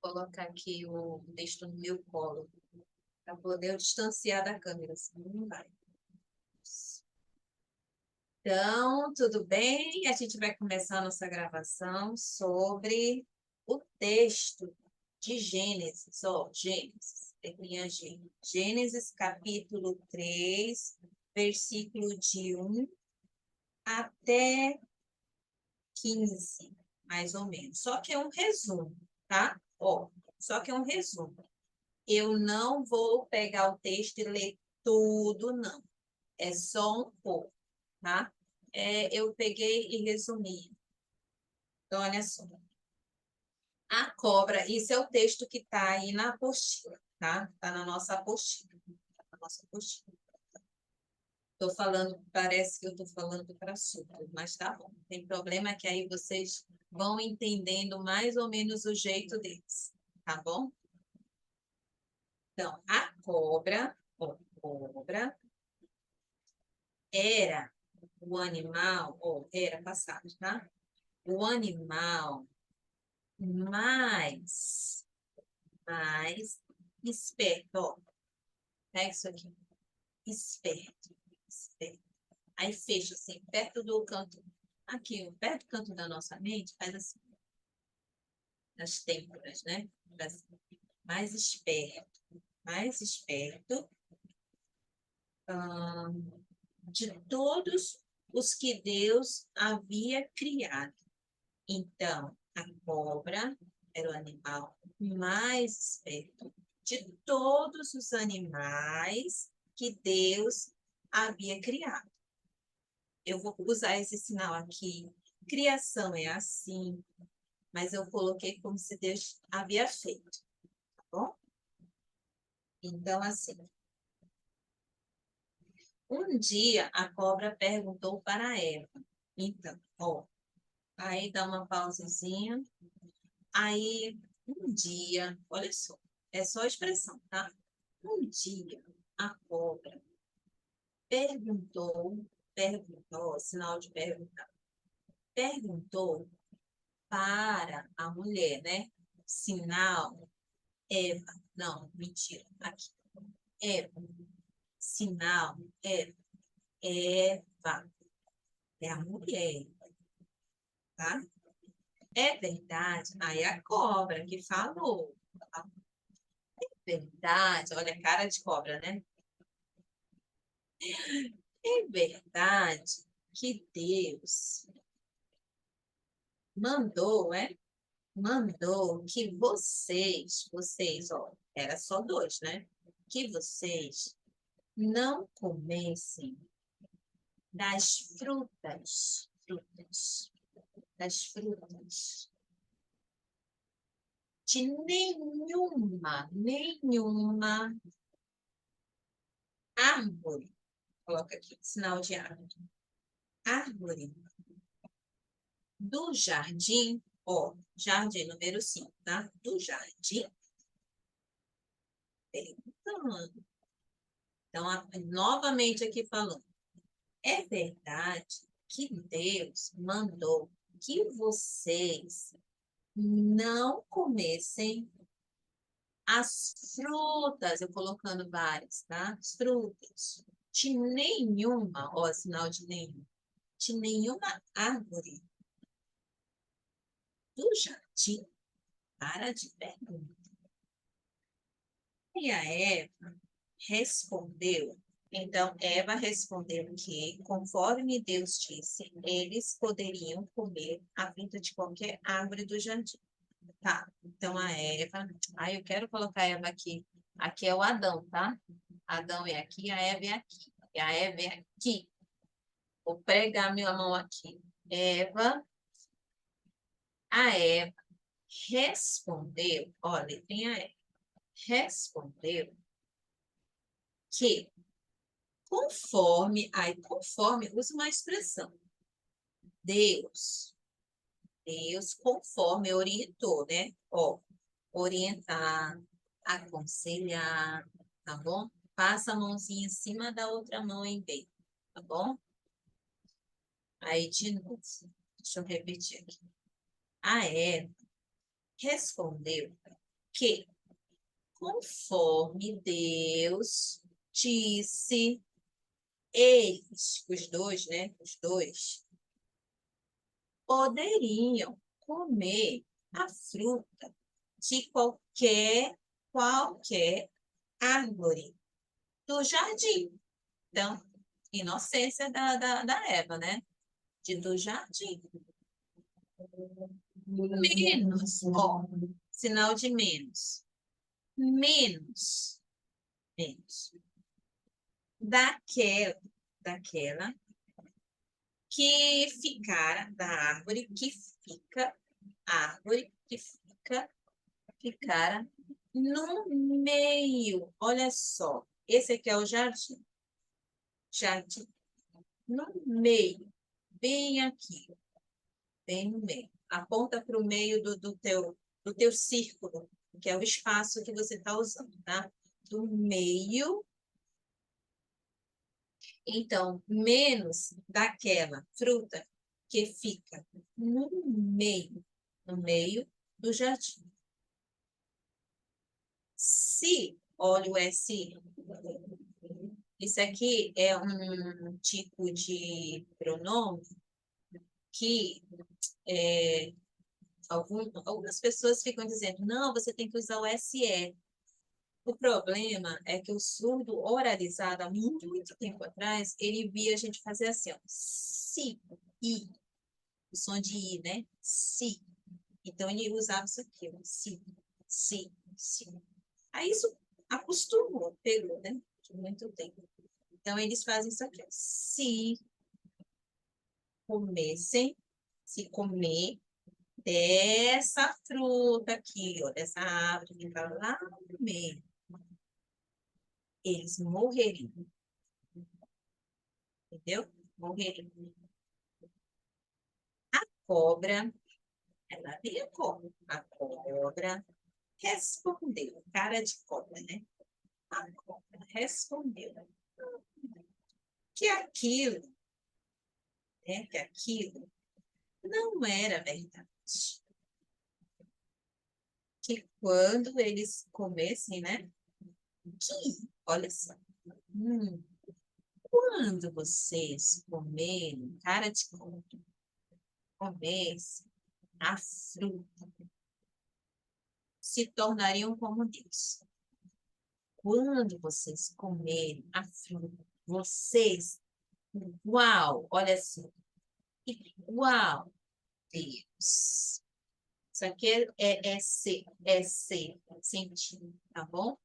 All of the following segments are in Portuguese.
Colocar aqui o texto no meu colo, para poder eu distanciar da câmera, senão não vai. Então, tudo bem? A gente vai começar a nossa gravação sobre o texto de Gênesis. Ó, Gênesis, letrinha G. Gênesis, capítulo 3, versículo de 1 até 15, mais ou menos. Só que é um resumo, tá? Ó, só que é um resumo. Eu não vou pegar o texto e ler tudo, não. É só um pouco, tá? Eu peguei e resumi. Então, olha só. A cobra, isso é o texto que está aí na apostila, tá? Está na nossa apostila. Na nossa apostila. Estou falando, parece que eu estou falando para surdo, mas tá bom. Não tem problema que aí vocês vão entendendo mais ou menos o jeito deles, tá bom? Então, a cobra, ó, cobra, era o animal, ou era passado, tá? O animal mais, mais esperto, ó. Pega isso aqui. Esperto, esperto. Aí fecha assim, perto do canto, aqui, perto do canto da nossa mente, faz assim, nas têmporas, né? Assim, mais esperto, de todos os que Deus havia criado. Então, a cobra era o animal mais esperto de todos os animais que Deus havia criado. Eu vou usar esse sinal aqui. Criação é assim, mas eu coloquei como se Deus havia feito, tá bom? Então, assim, um dia a cobra perguntou para Eva. Então, ó, aí dá uma pausazinha. Aí, um dia, olha só, é só expressão, tá? Um dia, a cobra perguntou, sinal de perguntar, perguntou para a mulher, né? Sinal, Eva, não, mentira, aqui, Eva, sinal, Eva, é a mulher, tá? É verdade, aí é a cobra que falou, tá? É verdade, olha a cara de cobra, né? É verdade que Deus mandou, mandou que vocês, ó, era só dois, né? Que vocês não comessem das das frutas, de nenhuma árvore. Coloca aqui, sinal de árvore. Árvore do jardim, ó, jardim número 5, tá? Do jardim, perguntando. Então, novamente aqui falando, é verdade que Deus mandou que vocês não comessem as frutas, eu colocando várias, tá? As frutas, de nenhuma, ó, sinal de nenhuma árvore do jardim. Para de perguntar. E a Eva respondeu. Então, Eva respondeu que, conforme Deus disse, eles poderiam comer a fruta de qualquer árvore do jardim. Tá, então a Eva. Ah, eu quero colocar a Eva aqui. Aqui é o Adão, tá? Adão é aqui, a Eva é aqui. E a Eva é aqui. Vou pregar minha mão aqui. Eva, a Eva respondeu, ó, letrinha E, respondeu que conforme, usa uma expressão, Deus, Deus conforme orientou, né? Ó, orientar, aconselhar, tá bom? Passa a mãozinha em cima da outra mão em B, tá bom? Aí, de novo, deixa eu repetir aqui. A Eva respondeu que, conforme Deus disse, eles, os dois, né? Os dois, poderiam comer a fruta de qualquer árvore do jardim. Então, inocência da Eva, né? Do jardim. Menos, ó, sinal de menos. Menos, menos. Daquela que ficara, da árvore que ficara no meio. Olha só, esse aqui é o jardim. Jardim, no meio, bem aqui, bem no meio. Aponta para o meio do teu círculo, que é o espaço que você está usando, tá? Do meio. Então, menos daquela fruta que fica no meio do jardim. Se, olha o SI, isso aqui é um tipo de pronome que algumas pessoas ficam dizendo, não, você tem que usar o SE. O problema é que o surdo oralizado, há muito, muito tempo atrás, ele via a gente fazer assim, ó, si, i, o som de i, né? Si. Então, ele usava isso aqui, ó, si, si, si. Aí isso acostumou, pegou, né? De muito tempo. Então, eles fazem isso aqui, ó, se comessem, se comer dessa fruta aqui, ó, dessa árvore que está lá no meio, eles morreriam, entendeu? Morreriam. Cobra, ela veio como? A cobra respondeu, cara de cobra, né? A cobra respondeu que aquilo não era verdade. Que quando eles comessem, né? Olha só. Quando vocês comerem, cara de cobra, comessem a fruta, se tornariam como Deus. Quando vocês comerem a fruta, vocês, uau, olha só, igual Deus. Isso aqui é ser, sentir, tá bom?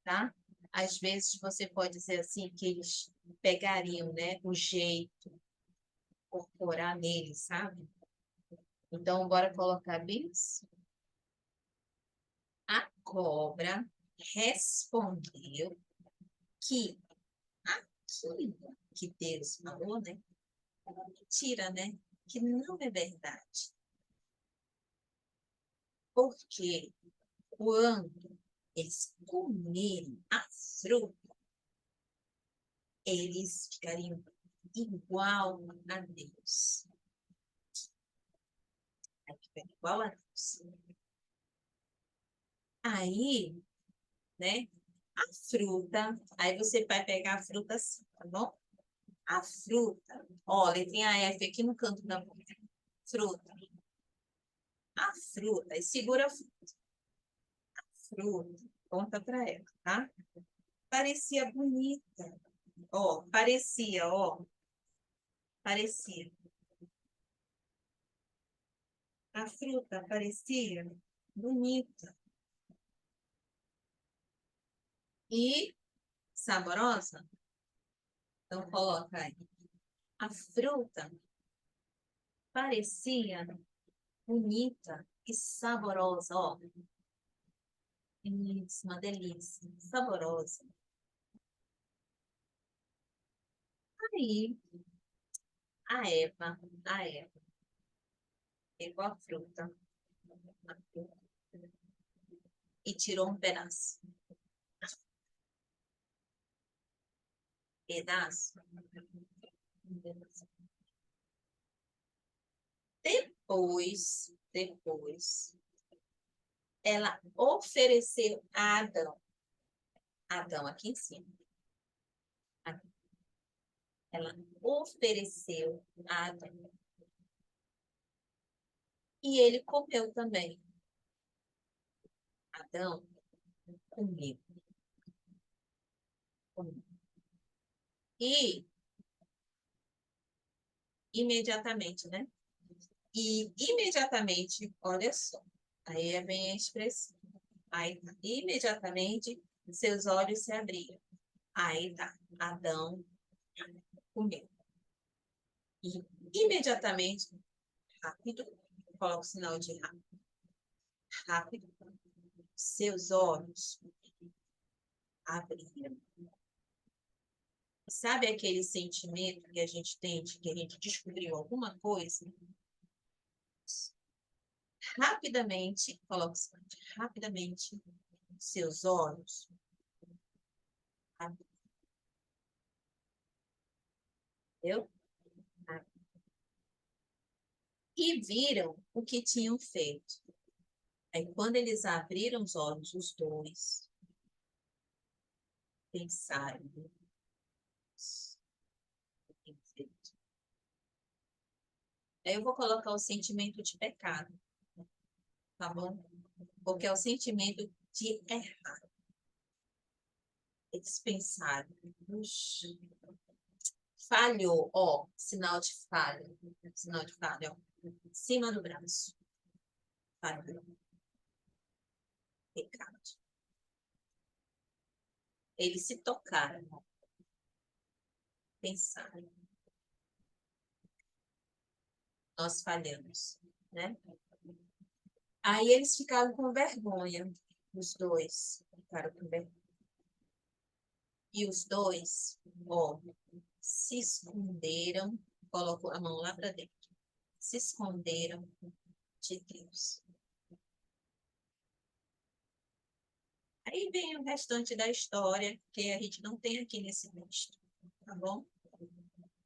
Tá? Às vezes você pode dizer assim que eles pegariam, né, o jeito corporal neles, sabe? Então, bora colocar bem isso. A cobra respondeu que aquilo que Deus falou, né? É uma mentira, né? Que não é verdade. Porque quando eles comerem a fruta, eles ficariam igual a Deus. Aí fica igual a Deus. Aí, né? A fruta, aí você vai pegar a fruta assim, tá bom? A fruta, ó, letrinha F aqui no canto da boca. Fruta. A fruta, e segura a fruta, conta pra ela, tá? Parecia bonita. Ó, parecia, ó. Parecia. A fruta parecia bonita e saborosa. Então, coloca aí. A fruta parecia bonita e saborosa, ó. Isso, uma delícia. Saborosa. Aí, a Eva pegou a fruta e tirou um pedaço. Pedaço. Um pedaço. Depois, ela ofereceu a Adão. Adão aqui em cima. Ela ofereceu a Adão. E ele comeu também. Adão comeu. Comeu. E imediatamente, né? E imediatamente, olha só, aí é bem a expressão. Aí, imediatamente, seus olhos se abriram. Aí tá, Adão comeu. E imediatamente, rápido, coloca o sinal de rápido. Rápido, seus olhos abriram. Sabe aquele sentimento que a gente tem de que a gente descobriu alguma coisa? Rapidamente, coloca o sinal de rapidamente, seus olhos abriram. Entendeu? E viram o que tinham feito. Aí, quando eles abriram os olhos, os dois pensaram: "O que tem feito?" Aí eu vou colocar o sentimento de pecado, tá bom? Porque é o sentimento de errar. Eles pensaram: "Puxa, falhou, ó, sinal de falha, sinal de falha, ó, em cima do braço, falhou, pecado." Eles se tocaram, pensaram: "Nós falhamos", né? Aí eles ficaram com vergonha, os dois ficaram com vergonha. E os dois, ó, se esconderam, colocou a mão lá para dentro, se esconderam de Deus. Aí vem o restante da história, que a gente não tem aqui nesse texto, tá bom?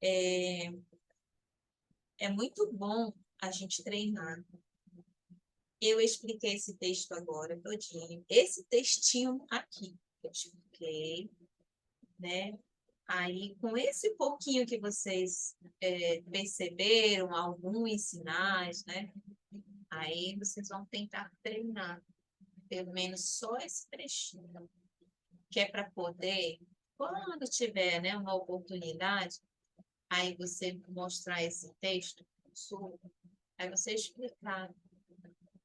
É muito bom a gente treinar. Eu expliquei esse texto agora todinho. Esse textinho aqui, que eu expliquei, né? Aí, com esse pouquinho que vocês perceberam, alguns sinais, né? Aí vocês vão tentar treinar, pelo menos só esse trechinho, que é para poder, quando tiver, né, uma oportunidade, aí você mostrar esse texto, aí você explicar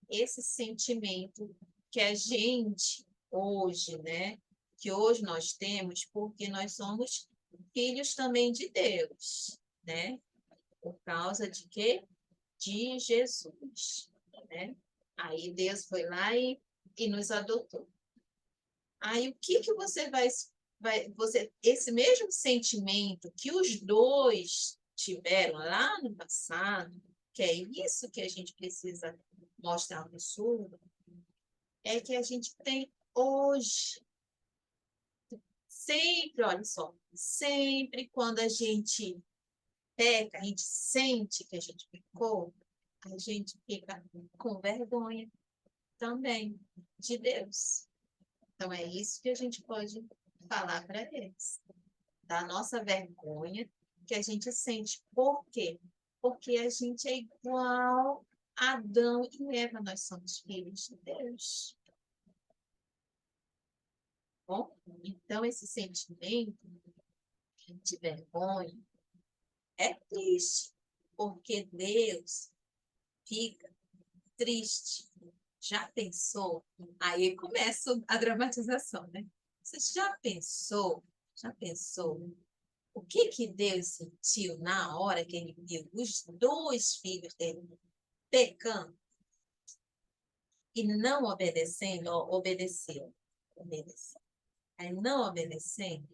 esse sentimento que a gente hoje, né, que hoje nós temos, porque nós somos filhos também de Deus, né? Por causa de quê? De Jesus, né? Aí Deus foi lá e nos adotou. Aí o que que você você, esse mesmo sentimento que os dois tiveram lá no passado, que é isso que a gente precisa mostrar no sul, é que a gente tem hoje. Sempre, olha só, sempre quando a gente peca, a gente sente que a gente pecou, a gente fica com vergonha também de Deus. Então, é isso que a gente pode falar para eles, da nossa vergonha que a gente sente. Por quê? Porque a gente é igual a Adão e Eva, nós somos filhos de Deus. Bom, então, esse sentimento de vergonha é triste, porque Deus fica triste. Já pensou? Aí começa a dramatização, né? Você já pensou? Já pensou? O que que Deus sentiu na hora que ele viu os dois filhos dele pecando e não obedecendo? Ó, obedeceu. Obedeceu. Aí não obedecendo,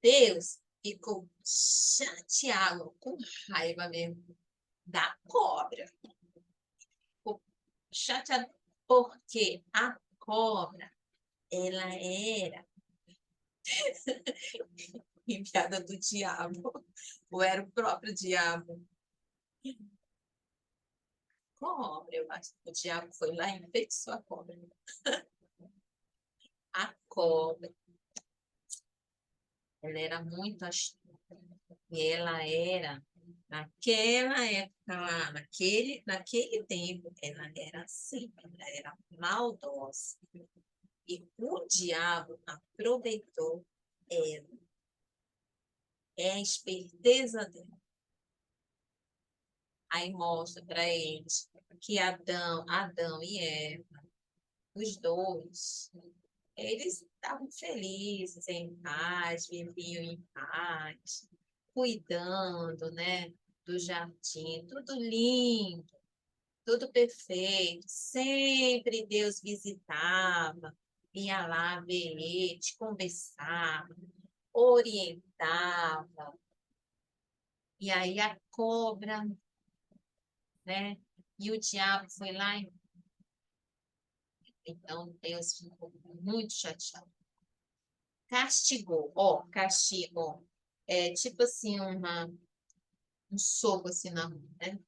Deus ficou chateado, com raiva mesmo, da cobra. Ficou chateado porque a cobra, ela era enviada do diabo, ou era o próprio diabo. cobra. Eu acho que o diabo foi lá e enfeitiçou a cobra. A cobra, ela era muito astuta. E ela era, naquela época lá, naquele tempo, ela era assim, ela era maldosa. E o diabo aproveitou ela. É a esperteza dela. Aí mostra para eles que Adão e Eva, os dois, eles estavam felizes, em paz, viviam em paz, cuidando, né, do jardim, tudo lindo, tudo perfeito. Sempre Deus visitava, ia lá ver eles, conversava, orientava. E aí a cobra, né? E o diabo foi lá e então Deus ficou muito chateado. Castigou, ó, castigo. É tipo assim, um soco assim na mão, né?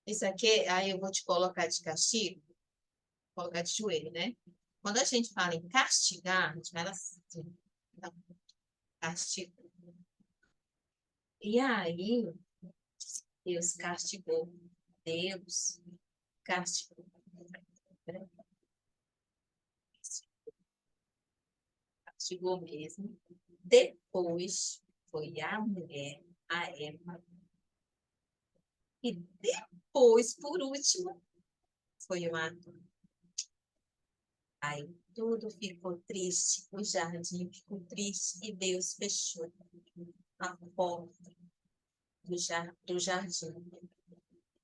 Isso aqui, aí eu vou te colocar de castigo, colocar de joelho, né? Quando a gente fala em castigar, a gente fala assim, então, castigo. E aí, Deus castigou. Deus castigou. Castigou mesmo. Depois foi a mulher, a Eva. E depois, por último, foi o Adão. Aí tudo ficou triste, o jardim ficou triste e Deus fechou a porta do jardim.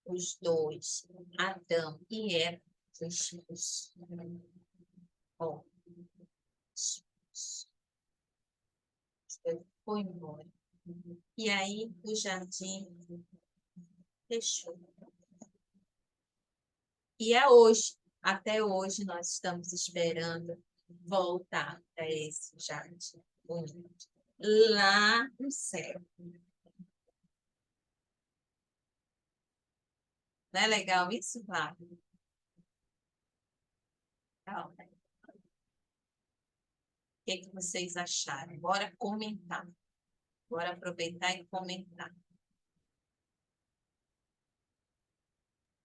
Os dois, Adão e Eva, foi expulso. Ó, expulso. Foi embora. E aí o jardim fechou. E é hoje, até hoje, nós estamos esperando voltar para esse jardim bonito, lá no céu. Não é legal isso, Flávio? Legal, né? O que que vocês acharam? Bora comentar. Bora aproveitar e comentar.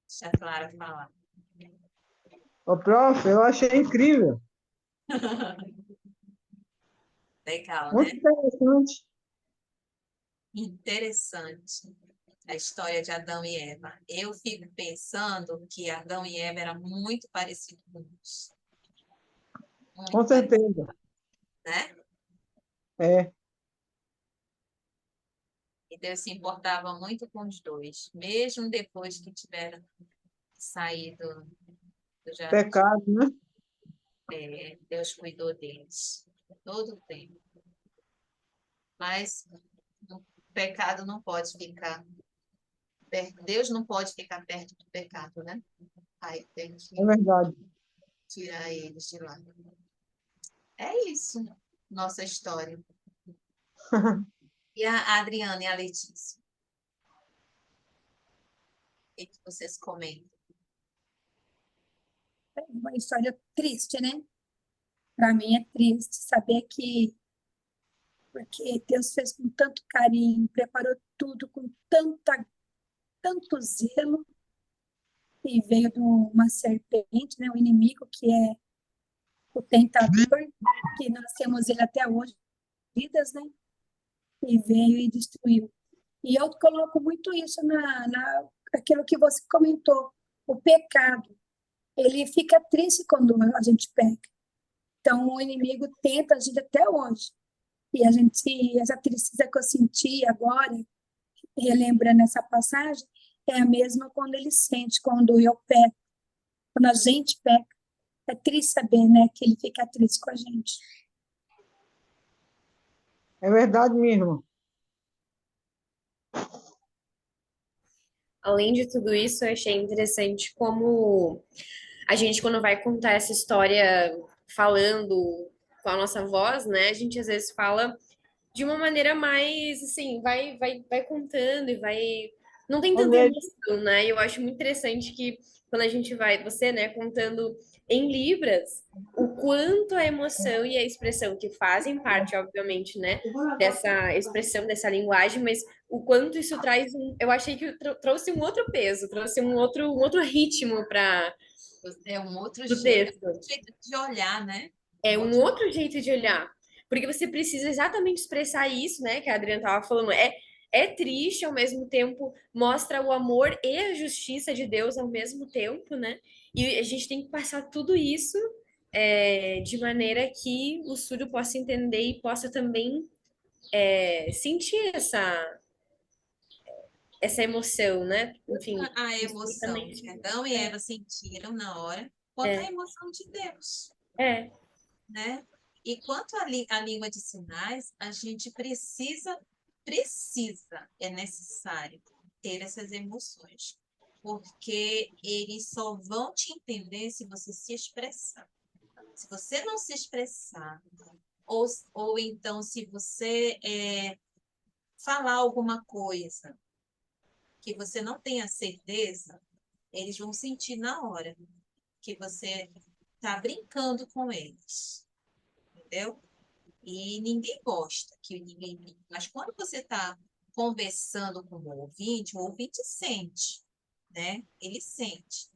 Deixa a Clara falar. Ô, prof, eu achei incrível, Legal, muito né? interessante. Interessante a história de Adão e Eva. Eu fico pensando que Adão e Eva eram muito parecidos com Deus. Muito Com parecidos, certeza. né? É, E Deus se importava muito com os dois, mesmo depois que tiveram saído do jardim. pecado, né? Deus cuidou deles todo o tempo. Mas o pecado não pode ficar perto. Deus não pode ficar perto do pecado, né? Aí tem É que verdade. tirar eles de lá. É isso, nossa história. E a Adriana e a Letícia, o que que vocês comentam? Uma história triste, né? Para mim é triste saber que, porque Deus fez com tanto carinho, preparou tudo com tanto zelo, e veio de uma serpente, né? O inimigo, que é o tentador, que nós temos ele até hoje, vidas, né? E veio e destruiu. E eu coloco muito isso aquilo que você comentou, o pecado. Ele fica triste quando a gente peca. Então, o inimigo tenta a gente até hoje. E essa tristeza que eu senti agora, relembrando essa passagem, é a mesma quando ele sente, quando eu peco, quando a gente peca. É triste saber, né, que ele fica triste com a gente. É verdade mesmo. Além de tudo isso, eu achei interessante como a gente, quando vai contar essa história falando com a nossa voz, né? A gente às vezes fala de uma maneira mais, assim, vai contando e vai Não tem tanta Onde emoção, né? E eu acho muito interessante que quando a gente vai, você, né, contando em libras, o quanto a emoção e a expressão, que fazem parte, obviamente, né, dessa expressão, dessa linguagem, mas o quanto isso traz eu achei que trouxe um outro peso, trouxe um outro ritmo para É um outro o texto. jeito de olhar, né? É Um um outro outro jeito de olhar. Porque você precisa exatamente expressar isso, né, que a Adriana estava falando. É triste, ao mesmo tempo, mostra o amor e a justiça de Deus ao mesmo tempo, né? E a gente tem que passar tudo isso de maneira que o surdo possa entender e possa também sentir essa emoção, né? Enfim, a isso emoção também. que Adão e Eva sentiram na hora, quanto a É, emoção de Deus, é, né? E quanto à língua de sinais, a gente é necessário ter essas emoções, porque eles só vão te entender se você se expressar. Se você não se expressar, ou, ou então se você falar alguma coisa que você não tenha certeza, eles vão sentir na hora que você está brincando com eles, entendeu? E ninguém gosta que ninguém brinque. Mas quando você está conversando com o ouvinte sente, né? Ele sente.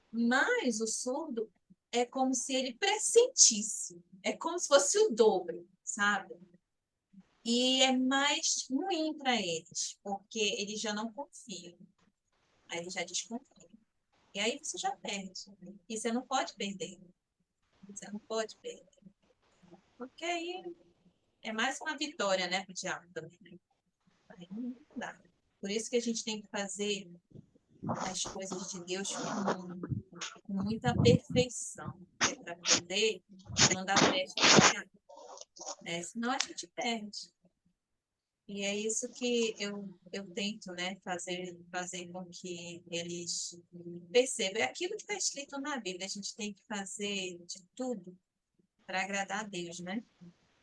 Mas o surdo é como se ele pressentisse. É como se fosse o dobro, sabe? E é mais ruim para eles, porque eles já não confiam. Aí eles já desconfiam. E aí você já perde. E você não pode perder. Você não pode perder. Porque aí é mais uma vitória, né, para o diabo também. Né? Aí não dá. Por isso que a gente tem que fazer as coisas de Deus com muita perfeição, para poder não dar brecha para o diabo. Né? Senão a gente perde. E é isso que eu tento, né, fazer com que eles percebam. É aquilo que está escrito na Bíblia. A gente tem que fazer de tudo para agradar a Deus, né?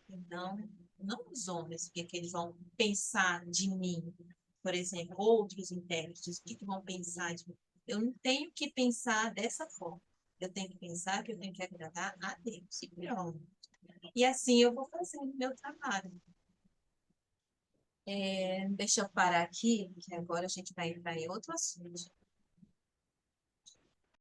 Então, não os homens, o que, é que eles vão pensar de mim, por exemplo, outros intérpretes, o que, que vão pensar de mim. Eu não tenho que pensar dessa forma. Eu tenho que pensar que eu tenho que agradar a Deus. E pronto. E assim eu vou fazendo meu trabalho. Deixa eu parar aqui, que agora a gente vai entrar em outro assunto.